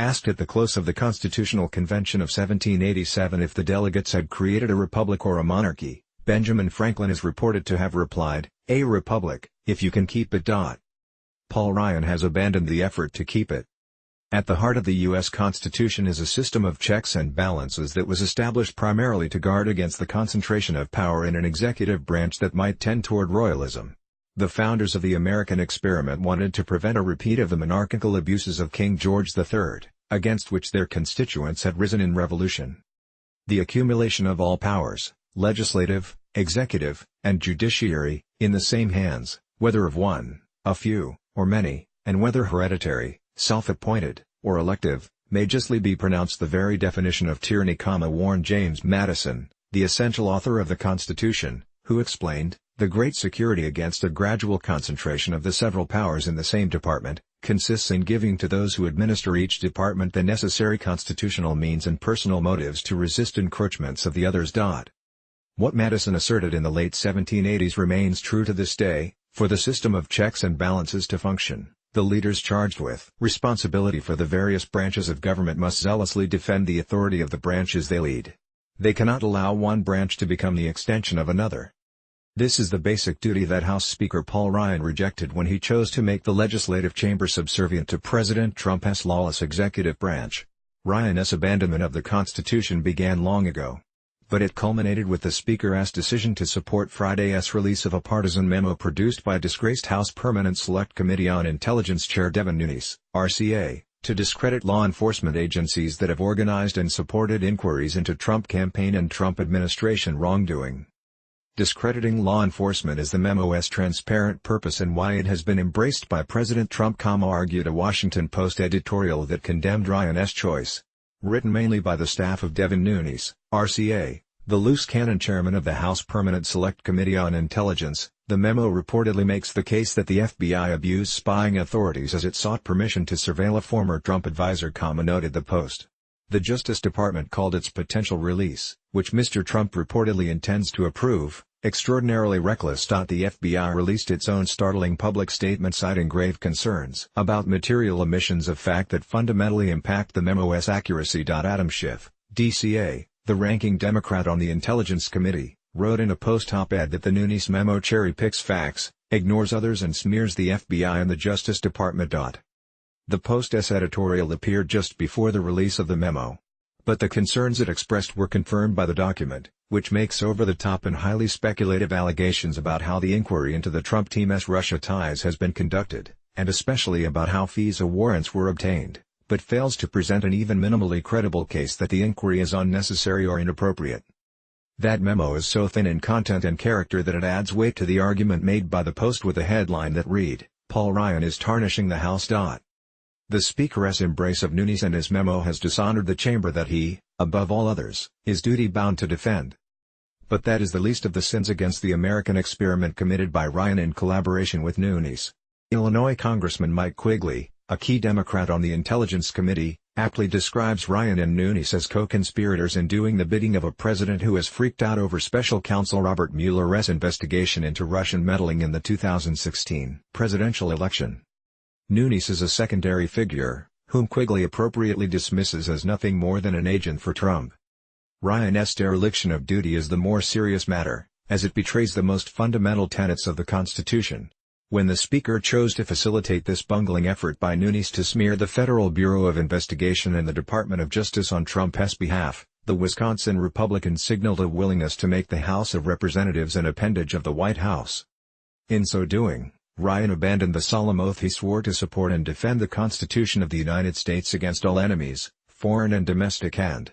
Asked at the close of the Constitutional Convention of 1787 if the delegates had created a republic or a monarchy, Benjamin Franklin is reported to have replied, "A republic, if you can keep it." Paul Ryan has abandoned the effort to keep it. At the heart of the U.S. Constitution is a system of checks and balances that was established primarily to guard against the concentration of power in an executive branch that might tend toward royalism. The founders of the American experiment wanted to prevent a repeat of the monarchical abuses of King George III, against which their constituents had risen in revolution. The accumulation of all powers, legislative, executive, and judiciary, in the same hands, whether of one, a few, or many, and whether hereditary, self-appointed, or elective, may justly be pronounced the very definition of tyranny, warned James Madison, the essential author of the Constitution, who explained, "The great security against a gradual concentration of the several powers in the same department, consists in giving to those who administer each department the necessary constitutional means and personal motives to resist encroachments of the others." What Madison asserted in the late 1780s remains true to this day: for the system of checks and balances to function, the leaders charged with responsibility for the various branches of government must zealously defend the authority of the branches they lead. They cannot allow one branch to become the extension of another. This is the basic duty that House Speaker Paul Ryan rejected when he chose to make the legislative chamber subservient to President Trump's lawless executive branch. Ryan's abandonment of the Constitution began long ago. But it culminated with the Speaker's decision to support Friday's release of a partisan memo produced by disgraced House Permanent Select Committee on Intelligence Chair Devin Nunes, RCA, to discredit law enforcement agencies that have organized and supported inquiries into Trump campaign and Trump administration wrongdoing. Discrediting law enforcement is the memo's transparent purpose and why it has been embraced by President Trump, argued a Washington Post editorial that condemned Ryan's choice. Written mainly by the staff of Devin Nunes, RCA, the loose cannon chairman of the House Permanent Select Committee on Intelligence, the memo reportedly makes the case that the FBI abused spying authorities as it sought permission to surveil a former Trump advisor, noted the Post. The Justice Department called its potential release, which Mr. Trump reportedly intends to approve, extraordinarily reckless. The FBI released its own startling public statement citing grave concerns about material omissions of fact that fundamentally impact the memo's accuracy. Adam Schiff, DCA, the ranking Democrat on the Intelligence Committee, wrote in a Post op-ed that the Nunes memo cherry-picks facts, ignores others and smears the FBI and the Justice Department. The Post's editorial appeared just before the release of the memo. But the concerns it expressed were confirmed by the document, which makes over-the-top and highly speculative allegations about how the inquiry into the Trump team's Russia ties has been conducted, and especially about how FISA warrants were obtained, but fails to present an even minimally credible case that the inquiry is unnecessary or inappropriate. That memo is so thin in content and character that it adds weight to the argument made by the Post with a headline that read, "Paul Ryan is tarnishing the House." The Speaker's embrace of Nunes and his memo has dishonored the chamber that he, above all others, is duty-bound to defend. But that is the least of the sins against the American experiment committed by Ryan in collaboration with Nunes. Illinois Congressman Mike Quigley, a key Democrat on the Intelligence Committee, aptly describes Ryan and Nunes as co-conspirators in doing the bidding of a president who has freaked out over Special Counsel Robert Mueller's investigation into Russian meddling in the 2016 presidential election. Nunes is a secondary figure, whom Quigley appropriately dismisses as nothing more than an agent for Trump. Ryan's dereliction of duty is the more serious matter, as it betrays the most fundamental tenets of the Constitution. When the Speaker chose to facilitate this bungling effort by Nunes to smear the Federal Bureau of Investigation and the Department of Justice on Trump's behalf, the Wisconsin Republican signaled a willingness to make the House of Representatives an appendage of the White House. In so doing, Ryan abandoned the solemn oath he swore to support and defend the Constitution of the United States against all enemies, foreign and domestic. And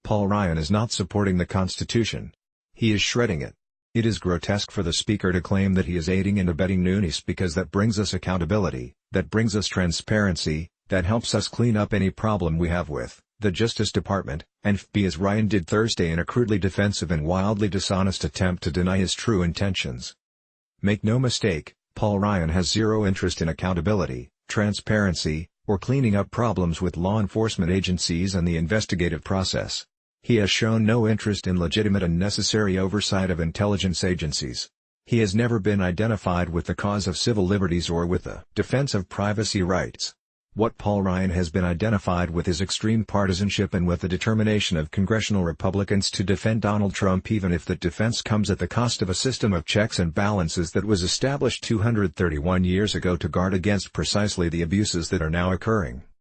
Paul Ryan is not supporting the Constitution. He is shredding it. It is grotesque for the Speaker to claim that he is aiding and abetting Nunes because that brings us accountability, that brings us transparency, that helps us clean up any problem we have with the Justice Department, and FB, as Ryan did Thursday in a crudely defensive and wildly dishonest attempt to deny his true intentions. Make no mistake, Paul Ryan has zero interest in accountability, transparency, or cleaning up problems with law enforcement agencies and the investigative process. He has shown no interest in legitimate and necessary oversight of intelligence agencies. He has never been identified with the cause of civil liberties or with the defense of privacy rights. What Paul Ryan has been identified with is extreme partisanship and with the determination of congressional Republicans to defend Donald Trump, even if that defense comes at the cost of a system of checks and balances that was established 231 years ago to guard against precisely the abuses that are now occurring.